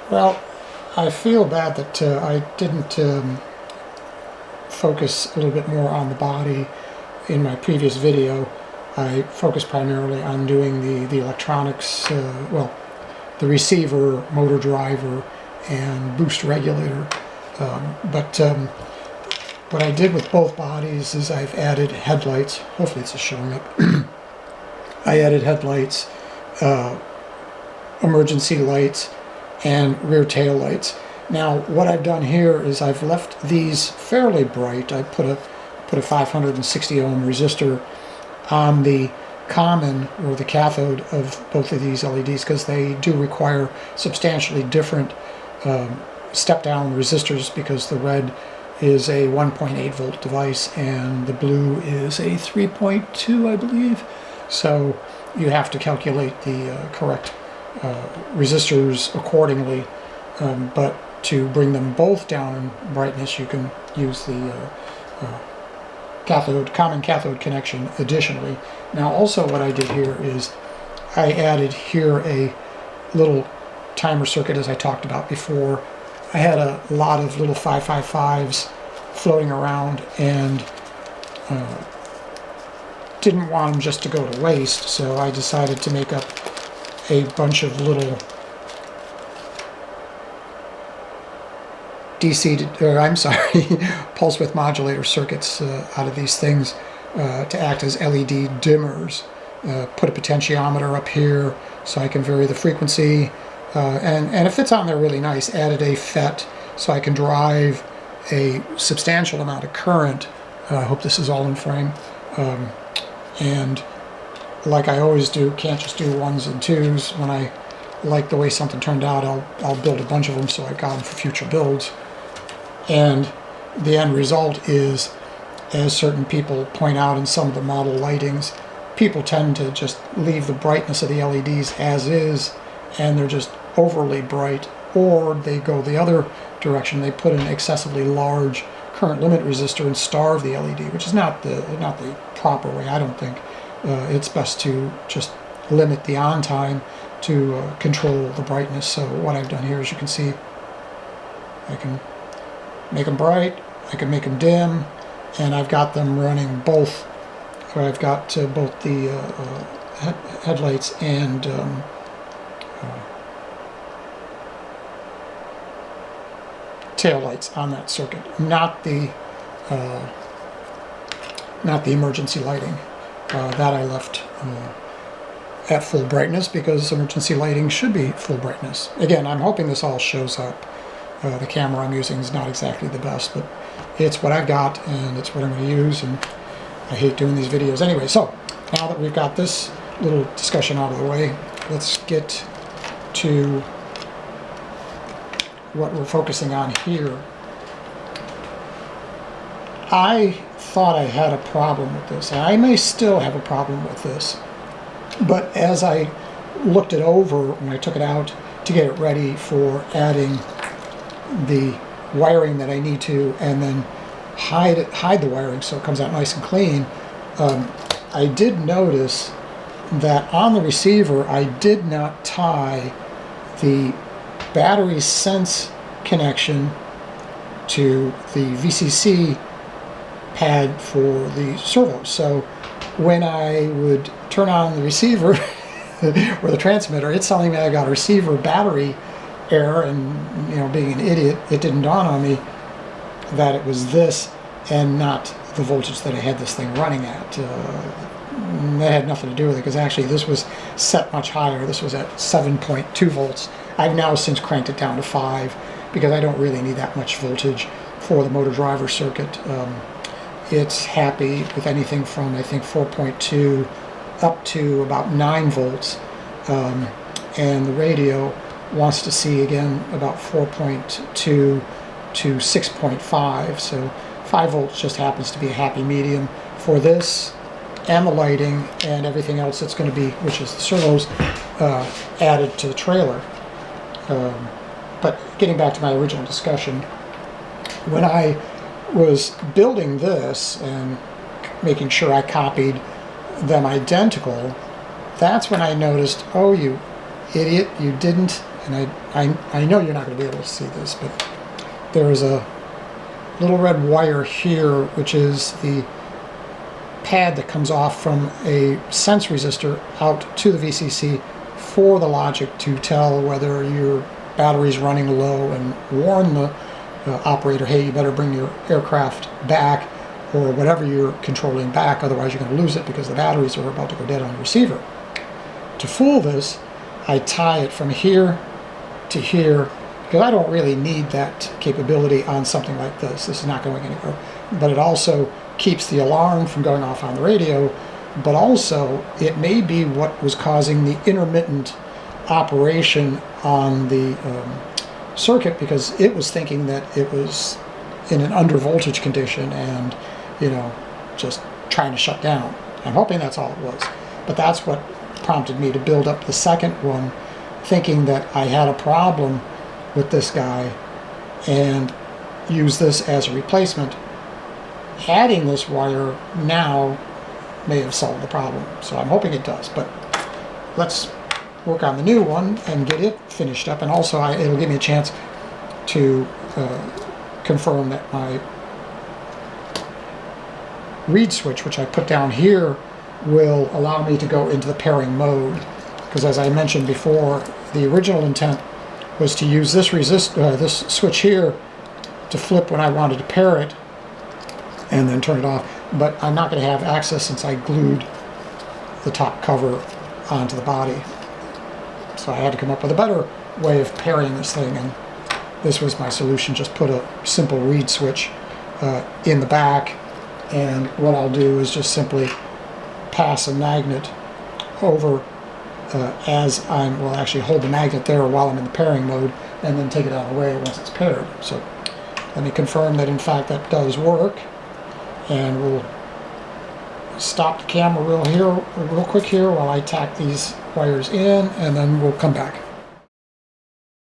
Well, I feel bad that I didn't focus a little bit more on the body in my previous video. I focused primarily on doing the electronics, well, the receiver, motor driver, and boost regulator. But what I did with both bodies is I've added headlights. Hopefully it's showing up. I added headlights, emergency lights, and rear tail lights. Now what I've done here is I've left these fairly bright. I put a 560 ohm resistor on the common, or the cathode, of both of these LEDs, because they do require substantially different step down resistors, because the red is a 1.8 volt device and the blue is a 3.2, I believe. So you have to calculate the correct resistors accordingly, but to bring them both down in brightness, you can use the common cathode connection additionally. Now also what I did here is I added here a little timer circuit, as I talked about before. I had a lot of little 555s floating around and didn't want them just to go to waste, so I decided to make up a bunch of little pulse width modulator circuits out of these things to act as LED dimmers. Put a potentiometer up here so I can vary the frequency, and it fits on there really nice. Added a FET so I can drive a substantial amount of current. I hope this is all in frame. And like I always do, can't just do ones and twos. When I like the way something turned out, I'll build a bunch of them so I got them for future builds. And the end result is, as certain people point out in some of the model lightings, people tend to just leave the brightness of the LEDs as is, and they're just overly bright, or they go the other direction. They put an excessively large current limit resistor and starve the LED, which is not the proper way, I don't think. It's best to just limit the on time to control the brightness. So what I've done here, as you can see, I can make them bright, I can make them dim, and I've got them running both. Or I've got both the headlights and tail lights on that circuit, not the emergency lighting. That I left at full brightness, because emergency lighting should be full brightness. Again, I'm hoping this all shows up. The camera I'm using is not exactly the best, but it's what I've got and it's what I'm going to use, and I hate doing these videos anyway. So now that we've got this little discussion out of the way, let's get to what we're focusing on here. I thought I had a problem with this. I may still have a problem with this, but as I looked it over when I took it out to get it ready for adding the wiring that I need to, and then hide the wiring so it comes out nice and clean, I did notice that on the receiver I did not tie the battery sense connection to the VCC pad for the servos. So when I would turn on the receiver or the transmitter, it's telling me I got a receiver battery error, and being an idiot, it didn't dawn on me that it was this and not the voltage that I had this thing running at. That had nothing to do with it, because actually this was set much higher. This was at 7.2 volts. I've now since cranked it down to 5, because I don't really need that much voltage for the motor driver circuit. It's happy with anything from, I think, 4.2 up to about 9 volts, and the radio wants to see again about 4.2 to 6.5, so 5 volts just happens to be a happy medium for this and the lighting and everything else that's going to be, which is the servos, added to the trailer. But getting back to my original discussion, when I was building this and making sure I copied them identical, that's when I noticed, oh, you idiot, you didn't, and I know you're not going to be able to see this, but there is a little red wire here, which is the pad that comes off from a sense resistor out to the VCC for the logic to tell whether your battery's running low and warn the operator, hey, you better bring your aircraft back, or whatever you're controlling back, otherwise you're going to lose it because the batteries are about to go dead on the receiver. To fool this, I tie it from here to here, because I don't really need that capability on something like this. This is not going anywhere. But it also keeps the alarm from going off on the radio, but also it may be what was causing the intermittent operation on the circuit, because it was thinking that it was in an under voltage condition and, you know, just trying to shut down. I'm hoping that's all it was. But that's what prompted me to build up the second one, thinking that I had a problem with this guy and use this as a replacement. Adding this wire now may have solved the problem, so I'm hoping it does. But let's work on the new one and get it finished up, and also it'll give me a chance to confirm that my reed switch, which I put down here, will allow me to go into the pairing mode, because as I mentioned before, the original intent was to use this this switch here to flip when I wanted to pair it and then turn it off, but I'm not going to have access since I glued the top cover onto the body. So I had to come up with a better way of pairing this thing, and this was my solution. Just put a simple reed switch in the back, and what I'll do is just simply pass a magnet over as well, actually hold the magnet there while I'm in the pairing mode, and then take it out of the way once it's paired. So let me confirm that in fact that does work, and we'll stop the camera real quick here while I tack these wires in, and then we'll come back.